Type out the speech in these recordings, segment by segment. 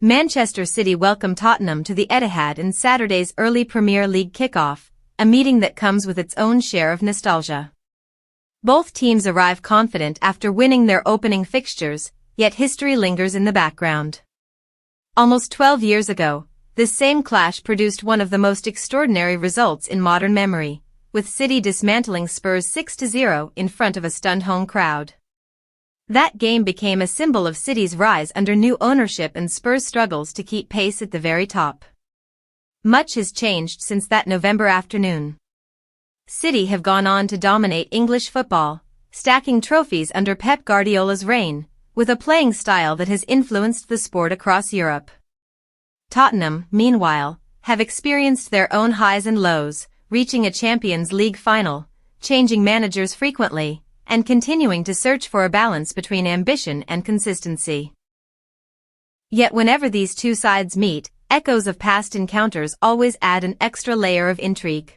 Manchester City welcomed Tottenham to the Etihad in Saturday's early Premier League kickoff, a meeting that comes with its own share of nostalgia. Both teams arrive confident after winning their opening fixtures, yet history lingers in the background. Almost 12 years ago, this same clash produced one of the most extraordinary results in modern memory, with City dismantling Spurs 6-0 in front of a stunned home crowd. That game became a symbol of City's rise under new ownership and Spurs' struggles to keep pace at the very top. Much has changed since that November afternoon. City have gone on to dominate English football, stacking trophies under Pep Guardiola's reign, with a playing style that has influenced the sport across Europe. Tottenham, meanwhile, have experienced their own highs and lows, reaching a Champions League final, changing managers frequently, and continuing to search for a balance between ambition and consistency. Yet whenever these two sides meet, echoes of past encounters always add an extra layer of intrigue.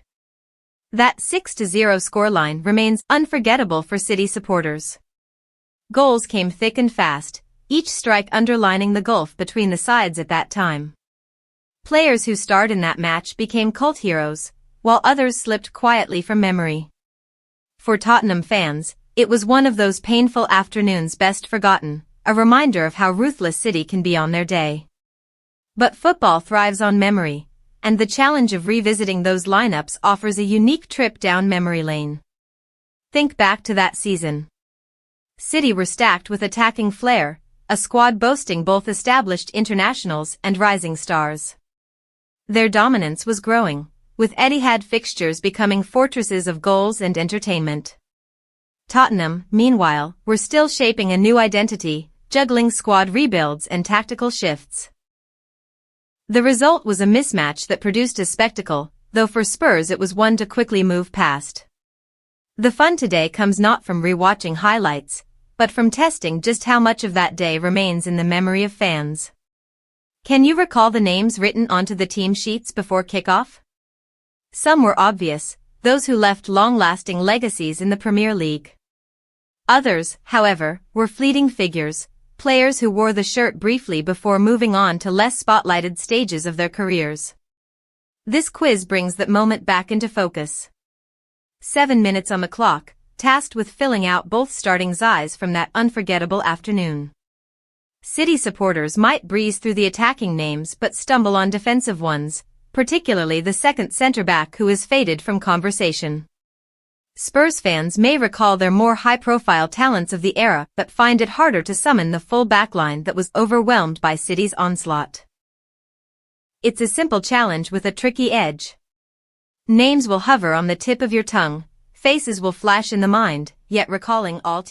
That 6-0 scoreline remains unforgettable for City supporters. Goals came thick and fast, each strike underlining the gulf between the sides at that time. Players who starred in that match became cult heroes, while others slipped quietly from memory. For Tottenham fans, it was one of those painful afternoons best forgotten, a reminder of how ruthless City can be on their day. But football thrives on memory, and the challenge of revisiting those lineups offers a unique trip down memory lane. Think back to that season. City were stacked with attacking flair, a squad boasting both established internationals and rising stars. Their dominance was growing, with Etihad fixtures becoming fortresses of goals and entertainment. Tottenham, meanwhile, were still shaping a new identity, juggling squad rebuilds and tactical shifts. The result was a mismatch that produced a spectacle, though for Spurs it was one to quickly move past. The fun today comes not from rewatching highlights, but from testing just how much of that day remains in the memory of fans. Can you recall the names written onto the team sheets before kickoff? Some were obvious, those who left long-lasting legacies in the Premier League. Others, however, were fleeting figures, players who wore the shirt briefly before moving on to less spotlighted stages of their careers. This quiz brings that moment back into focus. 7 minutes on the clock, tasked with filling out both starting eyes from that unforgettable afternoon. City supporters might breeze through the attacking names but stumble on defensive ones, particularly the second centre-back who is faded from conversation. Spurs fans may recall their more high-profile talents of the era but find it harder to summon the full backline that was overwhelmed by City's onslaught. It's a simple challenge with a tricky edge. Names will hover on the tip of your tongue, faces will flash in the mind, yet recalling all